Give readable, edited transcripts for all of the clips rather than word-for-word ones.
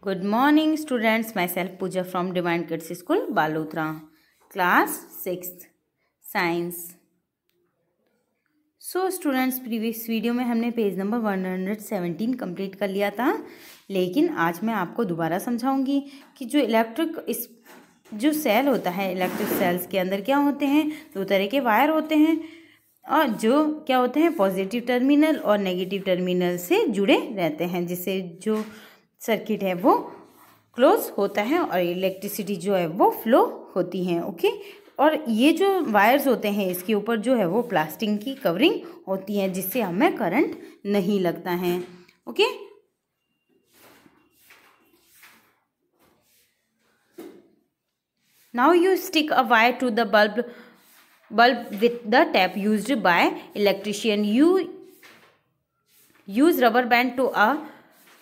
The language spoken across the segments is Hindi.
Good morning students, myself Pooja from Divine Kids School, Balotra, class 6th, Science. So students, previous video में हमने पेज नंबर 117 कंप्लीट कर लिया था, लेकिन आज मैं आपको दोबारा समझाऊंगी कि जो सेल होता है, इलेक्ट्रिक सेल्स के अंदर क्या होते हैं, दो तरह के वायर होते हैं और जो क्या होते हैं पॉजिटिव टर्मिनल और नेगेटिव टर्मिनल से जुड़े रहते हैं, जिससे जो सर्किट है वो क्लोज होता है और इलेक्ट्रिसिटी जो है वो फ्लो होती है। ओके, और ये जो वायर्स होते हैं इसके ऊपर जो है वो प्लास्टिक की कवरिंग होती है, जिससे हमें करंट नहीं लगता है। Okay, now you stick a wire to the bulb with the tape used by electrician. You use rubber band to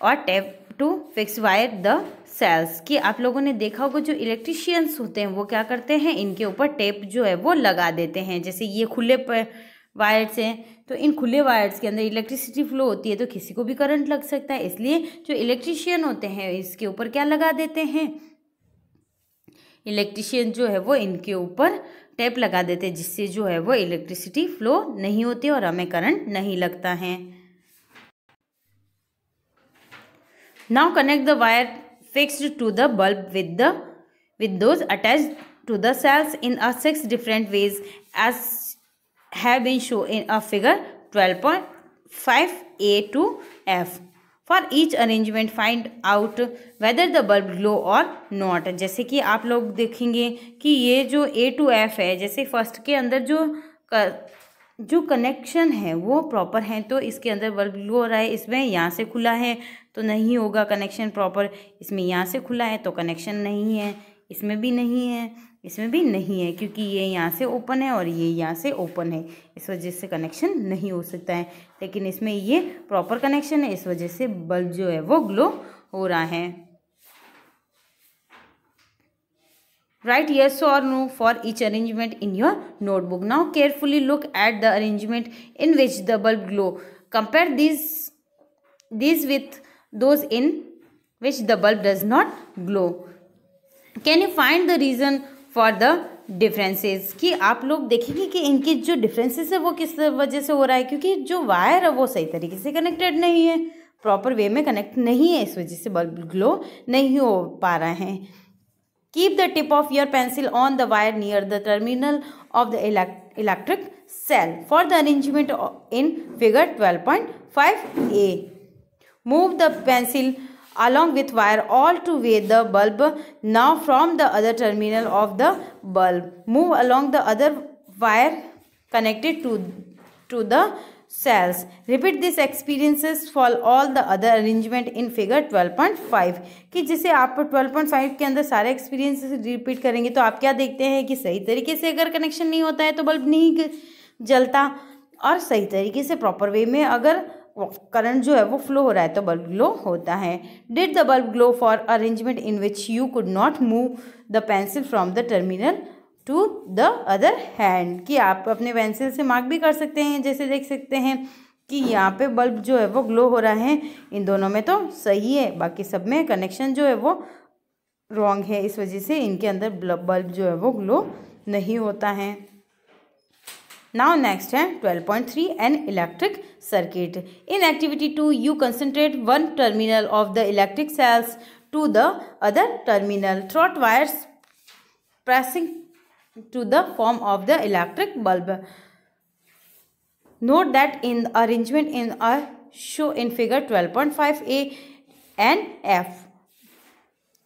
or tape to fix wire the cells. कि आप लोगों ने देखा होगा जो इलेक्ट्रिशियंस होते हैं वो क्या करते हैं, इनके ऊपर टेप जो है वो लगा देते हैं। जैसे ये खुले वायर्स हैं तो इन खुले वायर्स के अंदर इलेक्ट्रिसिटी फ्लो होती है तो किसी को भी करंट लग सकता है, इसलिए जो इलेक्ट्रिशियन होते हैं इसके ऊपर क्या लगा देते हैं, इलेक्ट्रिशियन जो है वो इनके ऊपर टेप लगा देते हैं, जिससे जो है वो इलेक्ट्रिसिटी फ्लो नहीं होती और हमें करंट नहीं लगता है। Now connect the wire fixed to the bulb with those attached to the cells in 6 different ways as have been shown in a figure 12.5a to f. For each arrangement find out whether the bulb glow or not. जैसे कि आप लोग देखेंगे कि ये जो A to F है, जैसे फर्स्ट के अंदर जो कनेक्शन है वो प्रॉपर है तो इसके अंदर बल्ब ग्लो हो रहा है, इसमें यहाँ से खुला है तो नहीं होगा कनेक्शन प्रॉपर, इसमें यहाँ से खुला है तो कनेक्शन नहीं है, इसमें भी नहीं है, इसमें भी नहीं है, क्योंकि ये यहाँ से ओपन है और ये यहाँ से ओपन है, इस वजह से कनेक्शन नहीं हो सकता है। लेकिन इसमें ये प्रॉपर कनेक्शन है, इस वजह से बल्ब जो है वो ग्लो हो रहा है। Write yes or no for each arrangement in your notebook. Now carefully look at the arrangement in which the bulb glow. Compare these with those in which the bulb does not glow. Can you find the reason for the differences? कि आप लोग देखेंगे कि इनके जो डिफरेंसेस है वो किस वजह से हो रहा है, क्योंकि जो वायर है वो सही तरीके से कनेक्टेड नहीं है, प्रॉपर वे में कनेक्ट नहीं है, इस वजह से बल्ब ग्लो नहीं हो पा रहा है। Keep the tip of your pencil on the wire near the terminal of the electric cell for the arrangement in figure 12.5a. Move the pencil along with wire all to way the bulb now from the other terminal of the bulb. Move along the other wire connected to the cells. Repeat these experiences for all the other arrangement in figure 12.5. कि जैसे आप 12.5 के अंदर सारे एक्सपीरियंसेस रिपीट करेंगे तो आप क्या देखते हैं कि सही तरीके से अगर कनेक्शन नहीं होता है तो बल्ब नहीं जलता, और सही तरीके से प्रॉपर वे में अगर करंट जो है वो फ्लो हो रहा है तो बल्ब ग्लो होता है। Did the bulb glow for arrangement in which you could not move the pencil from the terminal to the other hand. कि आप अपने पेंसिल से मार्क भी कर सकते हैं, जैसे देख सकते हैं कि यहाँ पे बल्ब जो है वो ग्लो हो रहा है, इन दोनों में तो सही है, बाकी सब में कनेक्शन जो है वो रॉन्ग है, इस वजह से इनके अंदर बल्ब जो है वो ग्लो नहीं होता है। नाउ नेक्स्ट है 12.3 an electric circuit. In activity 2 you concentrate one terminal of the electric cells to the other terminal through wires pressing to the form of the electric bulb. Note that in the arrangement in a show in figure 12.5a and f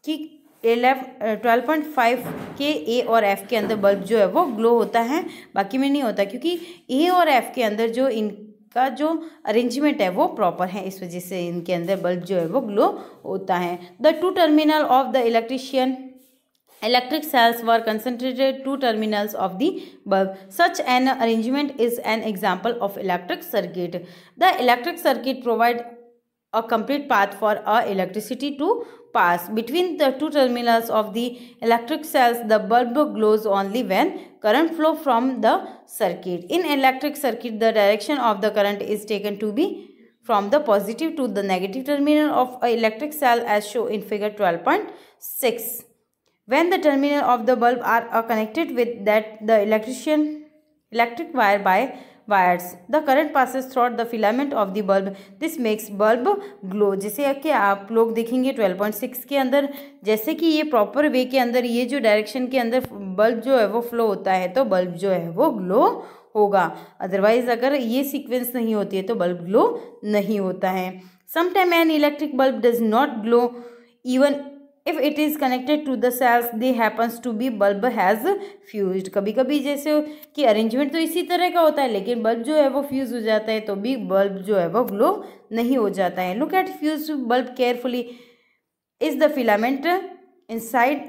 कि 12.5 के a और f के अंदर बल्ब जो है वो ग्लो होता है, बाकी में नहीं होता, क्योंकि a और f के अंदर जो इनका जो अरेंजमेंट है वो प्रॉपर है, इस वजह से इनके अंदर बल्ब जो है वो ग्लो होता है। The two terminal of the electric cells were concentrated two terminals of the bulb. Such an arrangement is an example of electric circuit. The electric circuit provides a complete path for electricity to pass between the two terminals of the electric cells. The bulb glows only when current flow from the circuit. In electric circuit, the direction of the current is taken to be from the positive to the negative terminal of an electric cell as shown in figure 12.6. When the terminal of the bulb are connected with that the electric wire by wires, the current passes through the filament of the bulb. This makes bulb glow. जैसे कि आप लोग देखेंगे 12.6 के अंदर, जैसे कि ये प्रॉपर वे के अंदर ये जो डायरेक्शन के अंदर बल्ब जो है वो फ्लो होता है तो बल्ब जो है वो ग्लो होगा. अदरवाइज अगर ये सीक्वेंस नहीं होती है तो बल्ब ग्लो नहीं होता है. Sometime an electric bulb does not glow even if it is connected to the cells they happens to be bulb has fused. कभी कभी जैसे कि अरेंजमेंट तो इसी तरह का होता है लेकिन बल्ब जो है वो फ्यूज हो जाता है तो भी बल्ब जो है वो ग्लो नहीं हो जाता है. Look at fuse bulb carefully. Is the filament inside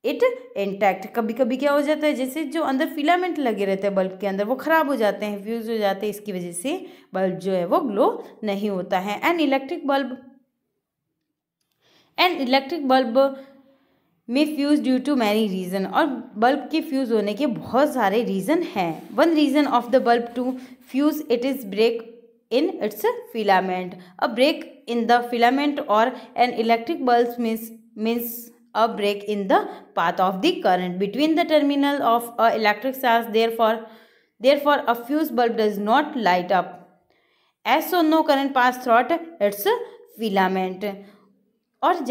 it intact. कभी कभी क्या हो जाता है जैसे जो अंदर फिलामेंट लगे रहते हैं बल्ब के अंदर वो ख़राब हो जाते हैं, फ्यूज हो जाते हैं, इसकी वजह से बल्ब जो है वो ग्लो नहीं होता है. एन इलेक्ट्रिक बल्ब में fuse due to many reason. और बल्ब के फ्यूज़ होने के बहुत सारे रीज़न हैं. One reason of the bulb to fuse it is break in its filament. A break in the filament or an electric bulb means a break in the path of the current between the terminal of a electric cells. Therefore a fuse bulb does not light up as so no current pass through its filament. और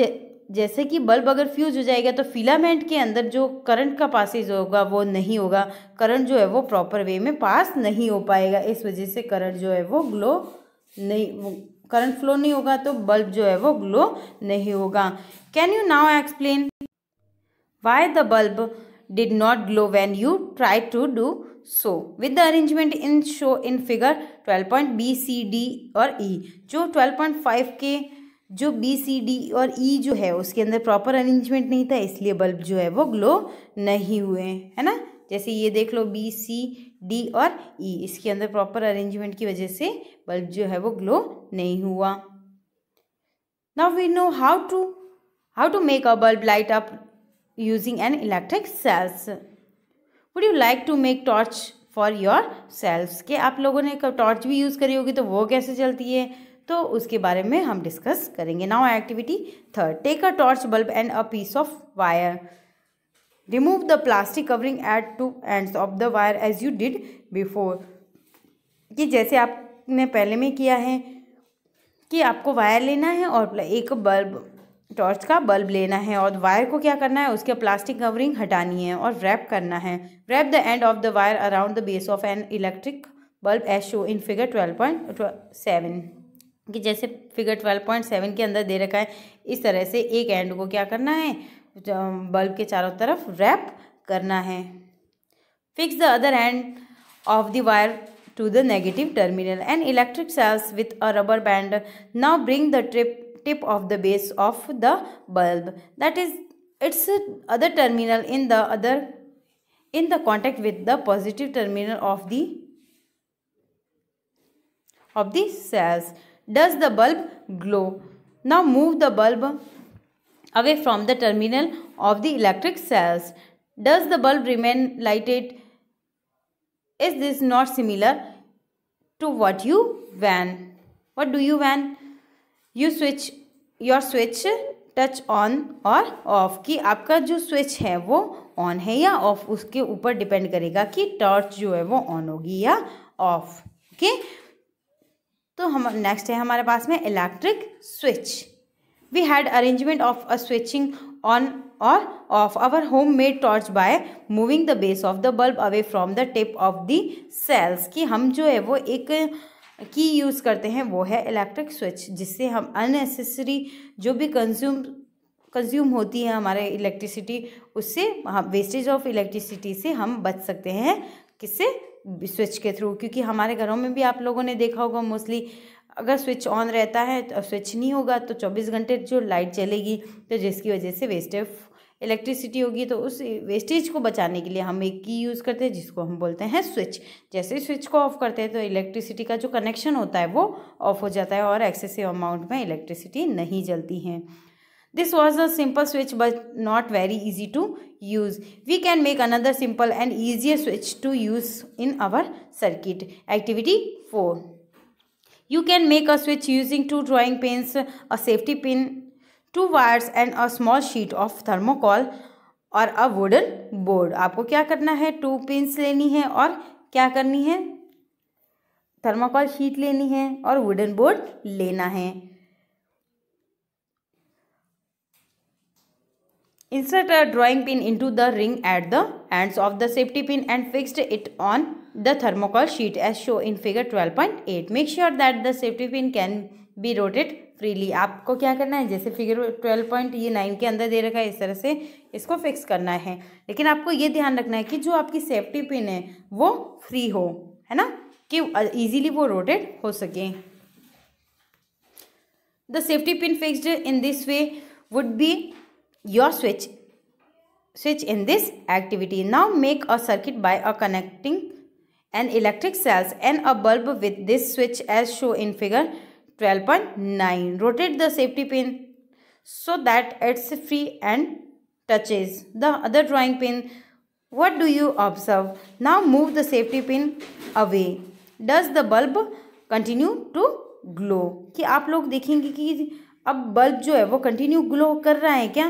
जैसे कि बल्ब अगर फ्यूज हो जाएगा तो फिलामेंट के अंदर जो करंट का पासेज होगा वो नहीं होगा, करंट जो है वो प्रॉपर वे में पास नहीं हो पाएगा. इस वजह से करंट जो है वो ग्लो नहीं, करंट फ्लो नहीं होगा तो बल्ब जो है वो ग्लो नहीं होगा. Can you now explain why the bulb did not glow when you try to do so with the arrangement in show in figure 12.B, C, D और E. जो 12.5 के जो बी सी डी और ई जो है उसके अंदर प्रॉपर अरेंजमेंट नहीं था इसलिए बल्ब जो है वो ग्लो नहीं हुए, है ना. जैसे ये देख लो बी सी डी और ई, इसके अंदर प्रॉपर अरेंजमेंट की वजह से बल्ब जो है वो ग्लो नहीं हुआ. Now we know how to make a bulb light up using an electric cells. Would you like to make torch for yourself. कि आप लोगों ने टॉर्च भी यूज़ करी होगी तो वो कैसे चलती है तो उसके बारे में हम डिस्कस करेंगे. Now activity 3. Take a torch bulb and a piece of wire. Remove the plastic covering at two ends of the wire as you did before. कि जैसे आपने पहले में किया है कि आपको वायर लेना है और एक बल्ब टॉर्च का बल्ब लेना है और वायर को क्या करना है उसके प्लास्टिक कवरिंग हटानी है और रैप करना है. Wrap the end of the wire around the base of an electric bulb as show in figure 12.7. कि जैसे फिगर 12.7 के अंदर दे रखा है इस तरह से एक एंड को क्या करना है बल्ब के चारों तरफ रैप करना है. Fix the other end of the wire to the negative terminal and electric cells with a rubber band. Now bring the tip of the base of the bulb that is its other terminal in the contact with the positive terminal of the cells. Does the bulb glow? Now move the bulb away from the terminal of the electric cells. Does the bulb remain lighted? Is this not similar to what you van? What do you van? Your switch touch on or off. कि आपका जो स्विच है वो ऑन है या ऑफ उसके ऊपर डिपेंड करेगा कि टॉर्च जो है वो ऑन होगी या ऑफ. ओके तो हम नेक्स्ट है हमारे पास में electric switch. We had arrangement of a switching on or off our homemade torch by moving the base of the bulb away from the tip of the cells. कि हम जो है वो एक की यूज़ करते हैं वो है इलेक्ट्रिक स्विच, जिससे हम अननेसेसरी जो भी कंज्यूम होती है हमारे इलेक्ट्रिसिटी उससे वेस्टेज ऑफ इलेक्ट्रिसिटी से हम बच सकते हैं. किससे? स्विच के थ्रू. क्योंकि हमारे घरों में भी आप लोगों ने देखा होगा मोस्टली अगर स्विच ऑन रहता है तो स्विच नहीं होगा तो 24 घंटे जो लाइट चलेगी तो जिसकी वजह से वेस्टेज इलेक्ट्रिसिटी होगी. तो उस वेस्टेज को बचाने के लिए हम एक की यूज़ करते हैं जिसको हम बोलते हैं स्विच. जैसे स्विच को ऑफ करते हैं तो इलेक्ट्रिसिटी का जो कनेक्शन होता है वो ऑफ हो जाता है और एक्सेसिव अमाउंट में इलेक्ट्रिसिटी नहीं जलती है. This was a simple switch but not very easy to use. We can make another simple and easier switch to use in our circuit. Activity 4. You can make a switch using 2 drawing pins, a safety pin, 2 wires and a small sheet of thermocol और a wooden board. आपको क्या करना है, 2 पिंस लेनी है और क्या करनी है, थर्मोकॉल शीट लेनी है और वुडन बोर्ड लेना है. Insert a drawing pin into the ring at the ends of the safety pin and fixed it on the thermocol sheet as shown in figure 12.8. Make sure that the safety pin can be rotated freely. आपको क्या करना है, जैसे फिगर 12.9 के अंदर दे रखा है इस तरह से इसको फिक्स करना है, लेकिन आपको ये ध्यान रखना है कि जो आपकी सेफ्टी पिन है वो फ्री हो, है ना, कि इजीली वो रोटेट हो सके. The safety pin fixed in this way would be your switch in this activity. Now make a circuit by connecting an electric cells and a bulb with this switch as shown in figure 12.9. Rotate the safety pin so that it's free and touches the other drawing pin. What do you observe? Now move the safety pin away. Does the bulb continue to glow? कि आप लोग देखेंगे कि अब बल्ब जो है वो कंटिन्यू ग्लो कर रहा है क्या,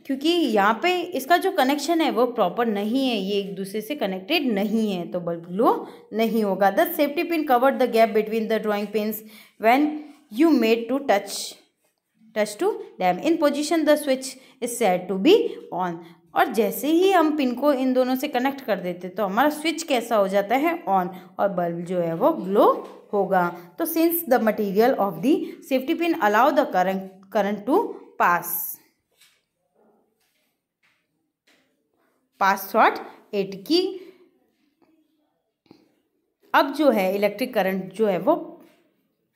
क्योंकि यहाँ पे इसका जो कनेक्शन है वो प्रॉपर नहीं है, ये एक दूसरे से कनेक्टेड नहीं है, तो बल्ब ग्लो नहीं होगा. The safety pin covered the gap between the drawing pins when you made to touch to them. In position the switch is set to be on. और जैसे ही हम पिन को इन दोनों से कनेक्ट कर देते तो हमारा स्विच कैसा हो जाता है, ऑन, और बल्ब जो है वो ग्लो होगा. तो since the material of the safety pin allow the current to pass through it, की अब जो है इलेक्ट्रिक करंट जो है वो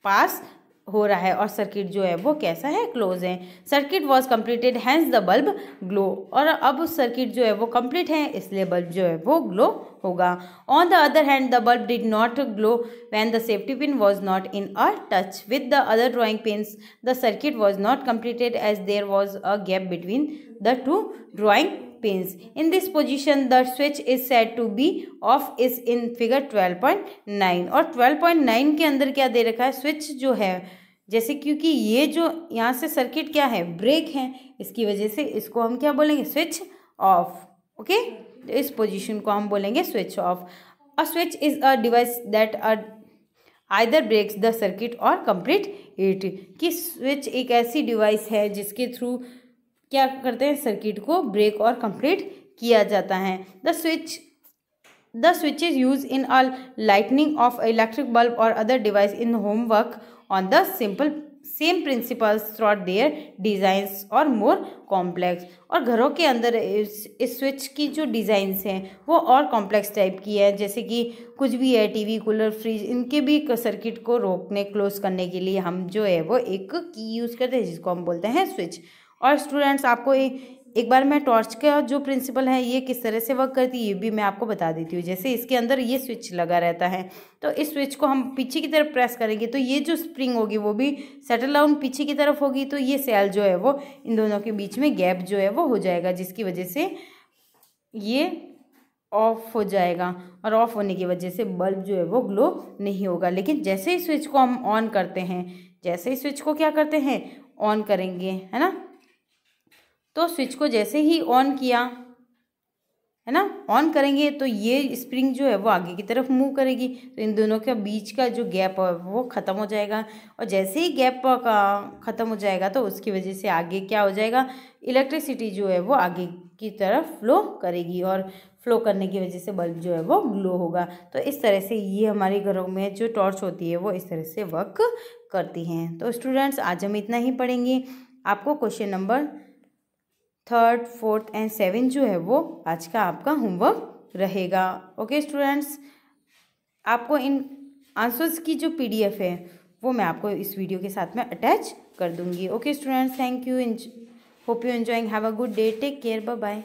पास हो रहा है और सर्किट जो है वो कैसा है, क्लोज है. Circuit was completed hence the bulb glow. और अब सर्किट जो है वो कंप्लीट है इसलिए बल्ब जो है वो ग्लो होगा. On the other hand the bulb did not glow when the safety pin was not in a touch with the other drawing pins. The circuit was not completed as there was a gap between the 2 drawing pins. In this position the switch is said to be off is in figure 12.9. और 12.9 के अंदर क्या दे रखा है, स्विच जो है, जैसे क्योंकि ये जो यहाँ से सर्किट क्या है, ब्रेक है, इसकी वजह से इसको हम क्या बोलेंगे, स्विच ऑफ. ओके, तो इस पोजीशन को हम बोलेंगे switch off. A switch is a device that either breaks the circuit or complete it. कि स्विच एक ऐसी डिवाइस है जिसके थ्रू क्या करते हैं, सर्किट को ब्रेक और कंप्लीट किया जाता है. The switches used in a lighting of electric bulb or other device in home work on the same principles throughout their designs or more complex. और घरों के अंदर इस स्विच की जो डिज़ाइंस हैं वो और कॉम्प्लेक्स टाइप की है, जैसे कि कुछ भी है, टीवी, कूलर, फ्रिज, इनके भी सर्किट को रोकने, क्लोज करने के लिए हम जो है वो एक की यूज़ करते हैं जिसको हम बोलते हैं स्विच. और स्टूडेंट्स आपको एक बार मैं टॉर्च का जो प्रिंसिपल है ये किस तरह से वर्क करती है ये भी मैं आपको बता देती हूँ. जैसे इसके अंदर ये स्विच लगा रहता है, तो इस स्विच को हम पीछे की तरफ प्रेस करेंगे तो ये जो स्प्रिंग होगी वो भी सेटल डाउन पीछे की तरफ होगी, तो ये सेल जो है वो इन दोनों के बीच में गैप जो है वो हो जाएगा, जिसकी वजह से ये ऑफ हो जाएगा. और ऑफ होने की वजह से बल्ब जो है वो ग्लो नहीं होगा. लेकिन जैसे ही स्विच को हम ऑन करते हैं, जैसे ही स्विच को क्या करते हैं, ऑन करेंगे, है ना, तो स्विच को जैसे ही ऑन किया, है ना, ऑन करेंगे तो ये स्प्रिंग जो है वो आगे की तरफ मूव करेगी, तो इन दोनों के बीच का जो गैप है वो ख़त्म हो जाएगा. और जैसे ही गैप का ख़त्म हो जाएगा तो उसकी वजह से आगे क्या हो जाएगा, इलेक्ट्रिसिटी जो है वो आगे की तरफ फ्लो करेगी और फ्लो करने की वजह से बल्ब जो है वो ग्लो होगा. तो इस तरह से ये हमारे घरों में जो टॉर्च होती है वो इस तरह से वर्क करती हैं. तो स्टूडेंट्स आज हम इतना ही पढ़ेंगे. आपको question number 3rd, 4th and 7th जो है वो आज का आपका होमवर्क रहेगा. ओके स्टूडेंट्स, आपको इन आंसर्स की जो PDF है वो मैं आपको इस वीडियो के साथ में अटैच कर दूंगी. Okay students, thank you, hope you enjoying, have a good day, take care, bye bye.